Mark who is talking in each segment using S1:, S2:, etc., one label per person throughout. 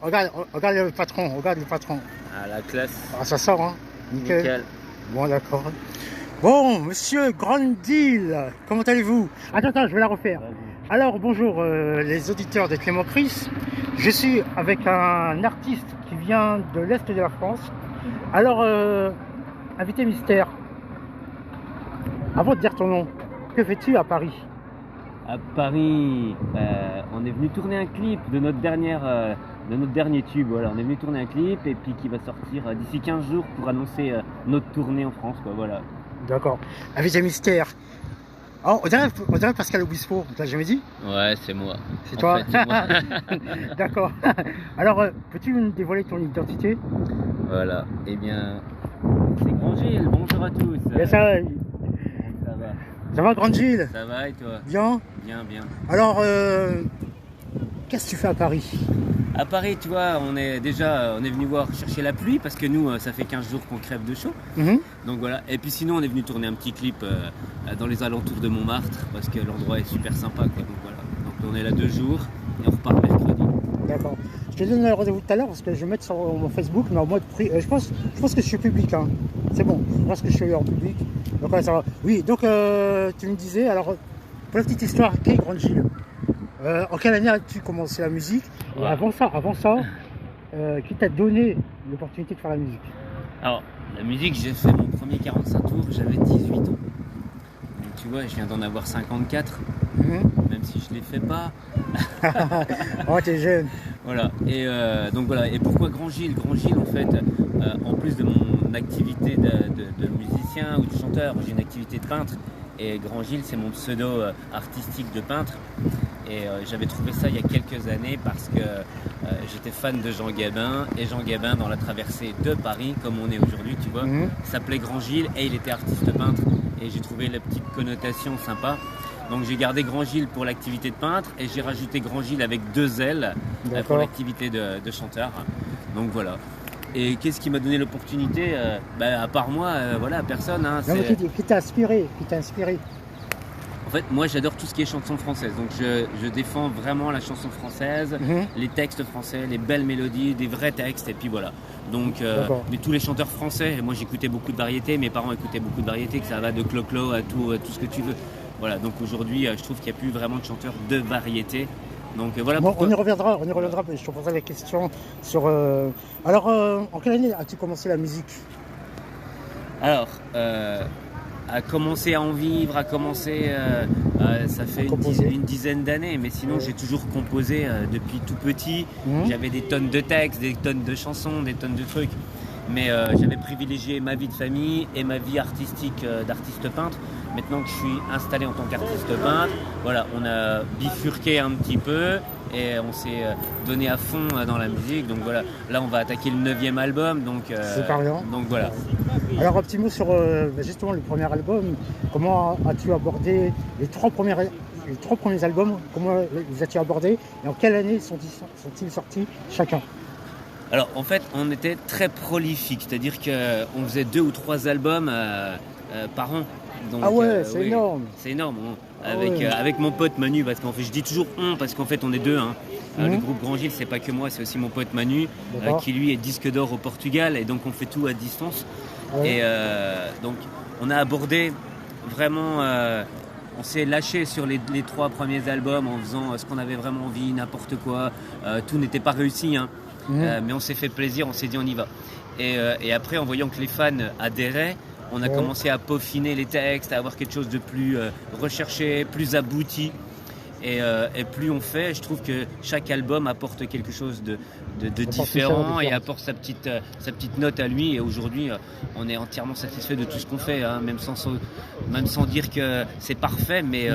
S1: Regarde le patron, regarde le patron.
S2: Ah, la classe.
S1: Ah, ça sort, hein. Nickel.
S2: Nickel.
S1: Bon, d'accord. Bon, monsieur Grand Deal, comment allez-vous? Attends, je vais la refaire. Alors, bonjour les auditeurs de Clément Chris. Je suis avec un artiste qui vient de l'Est de la France. Alors, invité mystère, avant de dire ton nom, que fais-tu à Paris?
S2: À Paris, on est venu tourner un clip de notre dernier tube. Voilà, on est venu tourner un clip et puis qui va sortir d'ici 15 jours pour annoncer notre tournée en France, quoi. Voilà.
S1: D'accord. Invité mystère. Oh, on dirait Pascal Obispo, tu l'as jamais dit?
S2: Ouais, c'est moi.
S1: C'est toi?
S2: En fait, c'est moi.
S1: D'accord. Alors, peux-tu nous dévoiler ton identité?
S2: Voilà. Eh bien, c'est Grand Gilles. Bonjour à tous.
S1: Et
S2: Ça va.
S1: ça va, Grand Gilles?
S2: Ça va et toi?
S1: Bien?
S2: Bien, bien.
S1: Alors, qu'est-ce que tu fais à Paris?
S2: À Paris, tu vois, on est venu voir chercher la pluie parce que nous, ça fait 15 jours qu'on crève de chaud. Donc voilà. Et puis sinon, on est venu tourner un petit clip dans les alentours de Montmartre parce que l'endroit est super sympa, quoi. Donc voilà. Donc on est là 2 jours et on repart mercredi.
S1: D'accord. Je te donne rendez-vous tout à l'heure parce que je vais mettre sur mon Facebook, mais en mode je pense que je suis public, hein. C'est bon. Je pense que je suis en public. Donc ça va. Oui. Donc tu me disais, alors pour la petite histoire, qu'est Grand Gilles? En quelle année as-tu commencé la musique? Et avant ça, qui t'a donné l'opportunité de faire la musique?
S2: Alors, la musique, j'ai fait mon premier 45 tours, j'avais 18 ans. Donc tu vois, je viens d'en avoir 54, même si je ne les fais pas.
S1: Oh, t'es jeune.
S2: Voilà. Et donc voilà. Et pourquoi Grand Gilles? Grand Gilles, en fait, en plus de mon activité de musicien ou de chanteur, j'ai une activité de peintre. Et Grand Gilles, c'est mon pseudo artistique de peintre. Et j'avais trouvé ça il y a quelques années parce que j'étais fan de Jean Gabin. Et Jean Gabin, dans la traversée de Paris, comme on est aujourd'hui, tu vois, s'appelait Grand Gilles et il était artiste peintre. Et j'ai trouvé la petite connotation sympa. Donc j'ai gardé Grand Gilles pour l'activité de peintre et j'ai rajouté Grand Gilles avec 2 L pour l'activité de chanteur. Donc voilà. Et qu'est-ce qui m'a donné l'opportunité? À part moi, voilà, personne. Hein,
S1: non, mais qui t'a inspiré?
S2: En fait, moi j'adore tout ce qui est chanson française. Donc je défends vraiment la chanson française, les textes français, les belles mélodies, des vrais textes. Et puis voilà. Donc mais tous les chanteurs français, moi j'écoutais beaucoup de variétés, mes parents écoutaient beaucoup de variétés, que ça va de Clo-Clo à tout ce que tu veux. Voilà, donc aujourd'hui je trouve qu'il n'y a plus vraiment de chanteurs de variété. Donc voilà.
S1: Bon, on y reviendra, mais je te poserai la question sur... Alors, en quelle année as-tu commencé la musique?
S2: Alors, à commencer à en vivre, ça fait une dizaine d'années, mais sinon j'ai toujours composé depuis tout petit. J'avais des tonnes de textes, des tonnes de chansons, des tonnes de trucs. Mais j'avais privilégié ma vie de famille et ma vie artistique d'artiste peintre. Maintenant que je suis installé en tant qu'artiste peintre, voilà, on a bifurqué un petit peu et on s'est donné à fond dans la musique. Donc voilà, là on va attaquer le 9e album. Donc voilà.
S1: Alors un petit mot sur justement le premier album. Comment as-tu abordé les trois premiers albums? Comment les as-tu abordés et en quelle année sont-ils sortis chacun?
S2: Alors en fait on était très prolifique, c'est-à-dire qu'on faisait 2 ou 3 albums par an. Donc,
S1: ah ouais, c'est énorme.
S2: C'est énorme. Avec mon pote Manu, parce qu'en fait je dis toujours on parce qu'en fait on est 2. Hein. Le groupe Grand Gilles, c'est pas que moi, c'est aussi mon pote Manu qui lui est disque d'or au Portugal et donc on fait tout à distance. Et donc on a abordé vraiment, on s'est lâché sur les 3 premiers albums en faisant ce qu'on avait vraiment envie, n'importe quoi. Tout n'était pas réussi, hein. Mais on s'est fait plaisir, on s'est dit on y va. Et après en voyant que les fans adhéraient, on a commencé à peaufiner les textes, à avoir quelque chose de plus recherché, plus abouti. Et plus on fait, je trouve que chaque album apporte quelque chose de différent et apporte sa petite note à lui. Et aujourd'hui, on est entièrement satisfait de tout ce qu'on fait, hein, même sans dire que c'est parfait, mais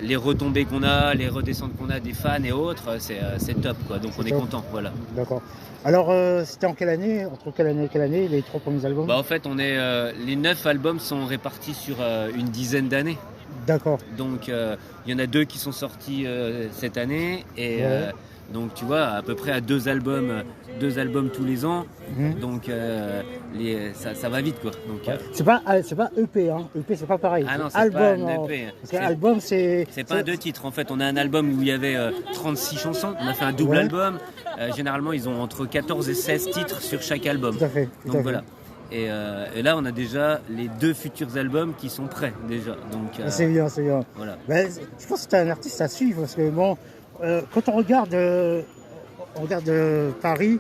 S2: les retombées qu'on a, les redescentes qu'on a des fans et autres, c'est top, quoi. Donc on est content, voilà.
S1: D'accord. Alors c'était en quelle année, entre quelle année et quelle année, les 3 premiers albums?
S2: En fait, les 9 albums sont répartis sur une dizaine
S1: d'années. D'accord.
S2: Donc il y en a 2 qui sont sortis cette année et Donc tu vois, à peu près à 2 albums tous les ans. Donc ça va vite quoi. Donc,
S1: c'est pas EP, hein. EP c'est pas pareil.
S2: Ah non, c'est
S1: album,
S2: pas un EP.
S1: Parce qu'un album c'est
S2: pas un 2 titres. En fait, on a un album où il y avait 36 chansons. On a fait un double album. Généralement, ils ont entre 14 et 16 titres sur chaque album.
S1: Tout à fait.
S2: Donc voilà. Et là, on a déjà les 2 futurs albums qui sont prêts déjà. Donc
S1: c'est bien.
S2: Voilà.
S1: Ben, je pense que c'est un artiste à suivre parce que bon, quand on regarde Paris,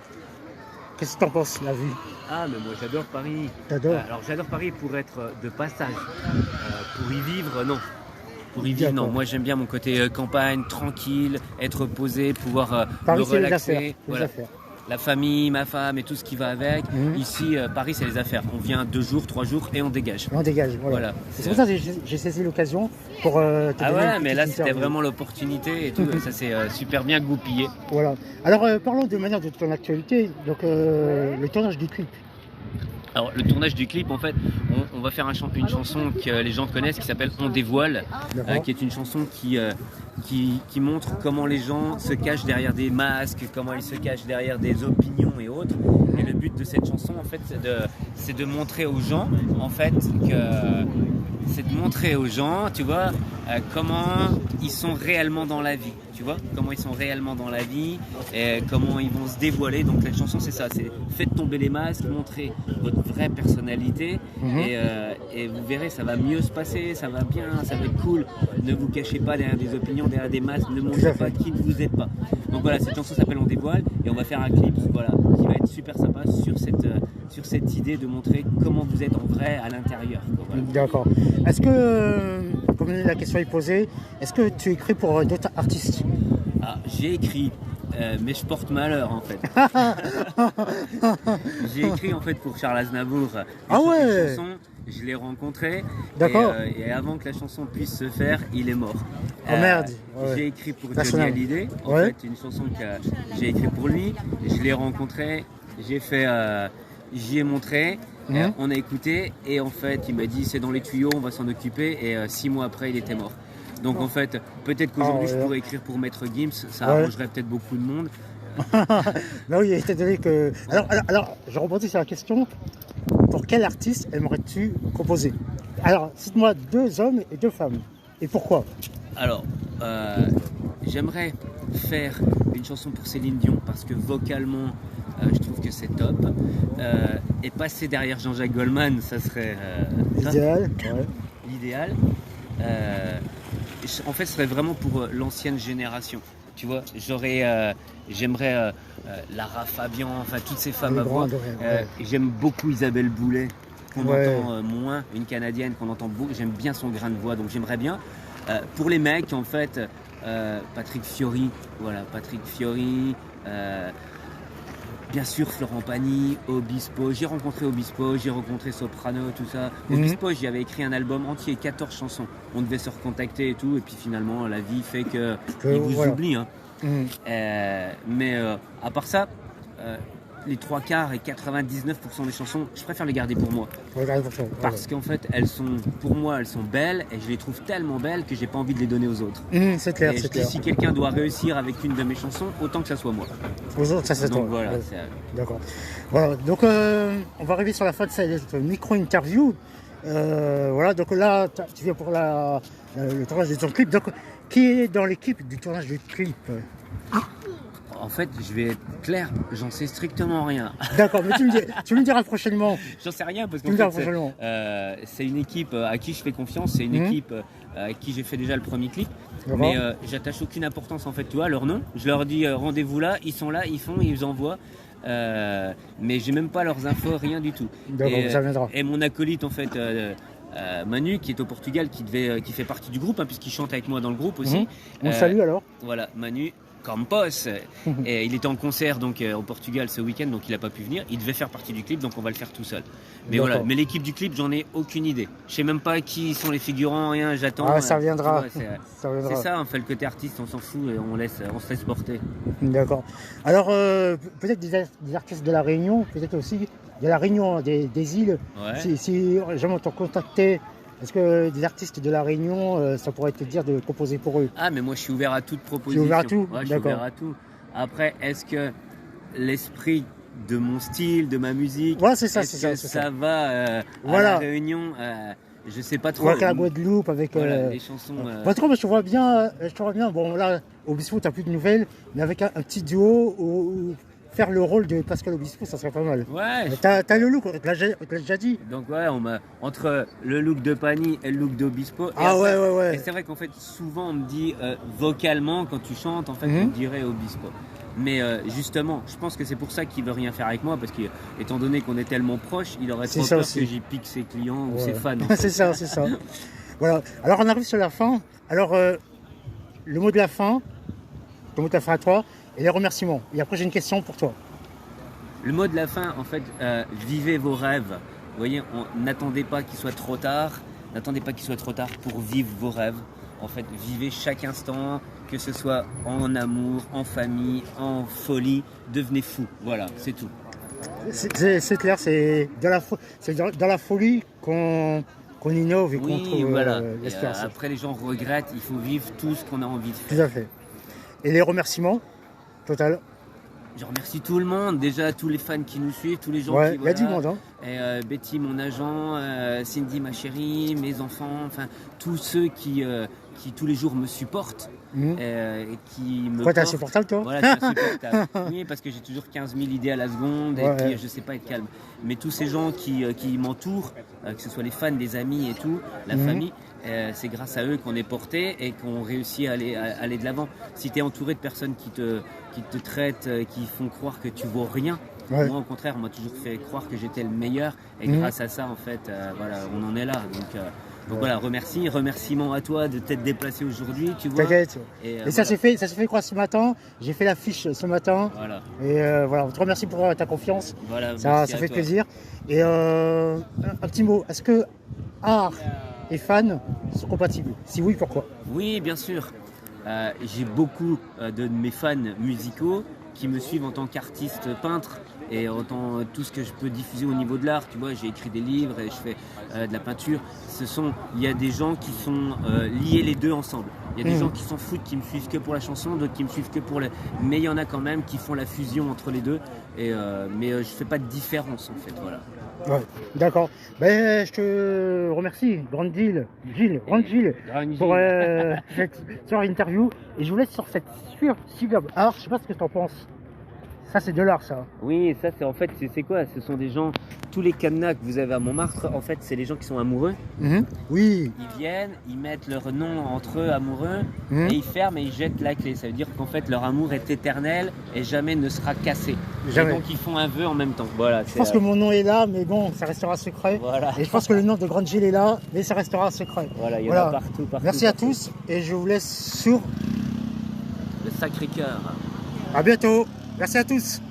S1: qu'est-ce que tu en penses, la vue?
S2: Ah, mais moi j'adore Paris.
S1: T'adores?
S2: Alors j'adore Paris pour être de passage. Pour y vivre, non. Pour y vivre, non. Moi j'aime bien mon côté campagne, tranquille, être posé, pouvoir
S1: Paris,
S2: me relaxer.
S1: C'est les
S2: voilà.
S1: affaires.
S2: La famille, ma femme et tout ce qui va avec. Ici, Paris, c'est les affaires. On vient 2 jours, 3 jours et on dégage.
S1: Voilà. C'est pour ça que j'ai saisi l'occasion pour te
S2: Ah
S1: donner
S2: ouais, mais là, c'était
S1: interview.
S2: vraiment l'opportunité et tout. Ça s'est super bien goupillé.
S1: Voilà. Alors, parlons de manière de ton actualité. Donc, le tournage du clip.
S2: Alors, le tournage du clip, en fait, on va faire une chanson que les gens connaissent qui s'appelle On dévoile, qui est une chanson qui montre comment les gens se cachent derrière des masques, comment ils se cachent derrière des opinions et autres. Et le but de cette chanson, en fait, c'est de montrer aux gens, en fait, tu vois, comment ils sont réellement dans la vie, tu vois, comment ils sont réellement dans la vie, et comment ils vont se dévoiler. Donc la chanson, c'est ça, c'est faites tomber les masques, montrez votre vraie personnalité, et vous verrez, ça va mieux se passer, ça va bien, ça va être cool. Ne vous cachez pas derrière des opinions, derrière des masques, ne montrez pas qui ne vous êtes pas. Donc voilà, cette chanson s'appelle On dévoile, et on va faire un clip, voilà, qui va être super sympa sur cette idée de montrer comment vous êtes en vrai à l'intérieur. Voilà.
S1: D'accord. Est-ce que, comme la question est posée, est-ce que tu écris pour d'autres artistes?
S2: J'ai écrit, mais je porte malheur en fait. J'ai écrit en fait pour Charles Aznavour une chanson, je l'ai rencontré.
S1: D'accord.
S2: Et avant que la chanson puisse se faire, il est mort.
S1: Oh merde.
S2: J'ai écrit pour Johnny Hallyday, en fait, une chanson que j'ai écrite pour lui. Je l'ai rencontré, j'y ai montré. On a écouté et en fait il m'a dit c'est dans les tuyaux, on va s'en occuper, et 6 mois après il était mort. Donc en fait peut-être qu'aujourd'hui je pourrais écrire pour Maître Gims, ça arrangerait peut-être beaucoup de monde.
S1: Bah oui, étant donné que... Alors, je rebondis sur la question, pour quel artiste aimerais-tu composer? Alors cite-moi 2 hommes et 2 femmes, et pourquoi?
S2: Alors j'aimerais faire une chanson pour Céline Dion parce que vocalement je trouve que c'est top, et passer derrière Jean-Jacques Goldman, ça serait l'idéal. En fait, ce serait vraiment pour l'ancienne génération. Tu vois, j'aimerais Lara Fabian, enfin toutes ces femmes à voix. J'aime beaucoup Isabelle Boulay, qu'on entend moins, une Canadienne qu'on entend beaucoup. J'aime bien son grain de voix, donc j'aimerais bien. Pour les mecs, en fait, Patrick Fiori, bien sûr Florent Pagny, Obispo. J'ai rencontré Obispo, j'ai rencontré Soprano, tout ça. Obispo, j'y avais écrit un album entier, 14 chansons. On devait se recontacter et tout, et puis finalement la vie fait qu'il vous oublie. Hein. Mais à part ça, les 3/4 et 99% des chansons, je préfère les garder pour moi. Parce qu'en fait, pour moi, elles sont belles, et je les trouve tellement belles que j'ai pas envie de les donner aux autres.
S1: C'est clair, c'est clair.
S2: Si quelqu'un doit réussir avec une de mes chansons, autant que ça soit moi.
S1: Aux autres, ça c'est toi.
S2: Donc voilà.
S1: D'accord. Voilà. Donc on va arriver sur la fin de cette micro-interview. Voilà. Donc là, tu viens pour le tournage de ton clip. Donc, qui est dans l'équipe du tournage du clip?
S2: En fait, je vais être clair, j'en sais strictement rien.
S1: D'accord, mais tu me diras prochainement.
S2: J'en sais rien parce que c'est une équipe à qui je fais confiance, c'est une équipe à qui j'ai fait déjà le premier clip. Mais j'attache aucune importance en fait, tu vois, à leur nom. Je leur dis rendez-vous là, ils sont là, ils font, ils envoient. Mais j'ai même pas leurs infos, rien du tout.
S1: Ça viendra.
S2: Et mon acolyte en fait, Manu, qui est au Portugal, qui fait partie du groupe, hein, puisqu'il chante avec moi dans le groupe aussi.
S1: On salue alors.
S2: Voilà, Manu Campos. Et il était en concert donc au Portugal ce week-end, donc il n'a pas pu venir. Il devait faire partie du clip, donc on va le faire tout seul. Mais voilà, mais l'équipe du clip, j'en ai aucune idée. Je sais même pas qui sont les figurants, rien. J'attends.
S1: Ah, ça viendra.
S2: C'est ça, on fait le côté artiste, on s'en fout et on se laisse porter.
S1: D'accord. Alors peut-être des artistes de la Réunion, peut-être aussi de la Réunion, des îles. Si jamais t'ont contacté. Est-ce que des artistes de la Réunion, ça pourrait te dire de composer pour eux?
S2: Ah, mais moi je suis ouvert à toute proposition.
S1: Tu es ouvert à tout?
S2: Je suis ouvert à tout. Après, est-ce que l'esprit de mon style, de ma musique,
S1: ouais, c'est ça,
S2: ça va à la Réunion, je sais pas trop.
S1: Ouais, avec la Guadeloupe, avec
S2: les chansons.
S1: En tout cas, je te vois bien. Bon, là, Obispo, t'as plus de nouvelles, mais avec un petit duo ou faire le rôle de Pascal Obispo, ça serait pas mal.
S2: Ouais.
S1: T'as le look, on te l'a déjà dit.
S2: Donc ouais, entre le look de Pani et le look d'Obispo.
S1: Ouais.
S2: Et c'est vrai qu'en fait, souvent on me dit vocalement, quand tu chantes, en fait, on dirait Obispo. Mais justement, je pense que c'est pour ça qu'il veut rien faire avec moi, parce qu'étant donné qu'on est tellement proches, il aurait trop peur que j'y pique ses clients ou ses fans. En fait.
S1: c'est ça. Voilà. Alors on arrive sur la fin. Alors le mot de la fin, ton mot de la fin à toi, et les remerciements. Et après j'ai une question pour toi.
S2: Le mot de la fin, en fait, vivez vos rêves. Vous voyez, n'attendez pas qu'il soit trop tard. N'attendez pas qu'il soit trop tard pour vivre vos rêves. En fait, vivez chaque instant, que ce soit en amour, en famille, en folie. Devenez fou. Voilà, c'est tout.
S1: C'est clair, c'est dans la folie qu'on innove et qu'on trouve l'espérance.
S2: Après, les gens regrettent. Il faut vivre tout ce qu'on a envie de faire.
S1: Tout à fait. Et les remerciements, total.
S2: Je remercie tout le monde, déjà tous les fans qui nous suivent, tous les gens qui...
S1: il y a du monde. Hein.
S2: Et Betty, mon agent, Cindy, ma chérie, mes enfants, enfin tous ceux qui tous les jours me supportent et qui me...
S1: Pourquoi t'es insupportable, toi?
S2: Voilà, je suis insupportable. Oui, parce que j'ai toujours 15 000 idées à la seconde et puis je sais pas être calme. Mais tous ces gens qui m'entourent, que ce soit les fans, les amis et tout, la famille, c'est grâce à eux qu'on est porté et qu'on réussit à aller de l'avant. Si tu es entouré de personnes qui te traitent, qui font croire que tu vaux rien, moi au contraire, on m'a toujours fait croire que j'étais le meilleur et grâce à ça, en fait, voilà, on en est là. Donc voilà, remerciements à toi de t'être déplacé aujourd'hui, tu vois.
S1: T'inquiète. Et ça s'est fait quoi ce matin? J'ai fait l'affiche ce matin. Voilà. Et voilà, on te remercie pour ta confiance.
S2: Voilà,
S1: ça fait plaisir. Et un petit mot, est-ce que art et fans sont compatibles? Si oui, pourquoi?
S2: Oui, bien sûr. J'ai beaucoup de mes fans musicaux qui me suivent en tant qu'artiste peintre et en tant tout ce que je peux diffuser au niveau de l'art. Tu vois, j'ai écrit des livres et je fais de la peinture. Il y a des gens qui sont liés les deux ensemble. Il y a des gens qui s'en foutent, qui me suivent que pour la chanson, d'autres qui me suivent que pour mais il y en a quand même qui font la fusion entre les deux. Mais je fais pas de différence en fait, voilà.
S1: Ouais, d'accord. Ben, je te remercie, Gilles, pour cette interview. Et je vous laisse sur cette superbe art. Je sais pas ce que tu en penses. Ça, c'est de l'art, ça.
S2: Oui, ça, c'est en fait, c'est quoi? Ce sont des gens, tous les cadenas que vous avez à Montmartre, en fait, c'est les gens qui sont amoureux.
S1: Oui.
S2: Ils viennent, ils mettent leur nom entre eux, amoureux, et ils ferment et ils jettent la clé. Ça veut dire qu'en fait, leur amour est éternel et jamais ne sera cassé. Jamais. Et donc, ils font un vœu en même temps. Voilà.
S1: Je pense que mon nom est là, mais bon, ça restera secret.
S2: Voilà.
S1: Et je pense que le nom de Grande Gilles est là, mais ça restera secret.
S2: Voilà, il y en a partout.
S1: Merci à tous, et je vous laisse sur
S2: le Sacré-Cœur.
S1: À bientôt. Merci à tous.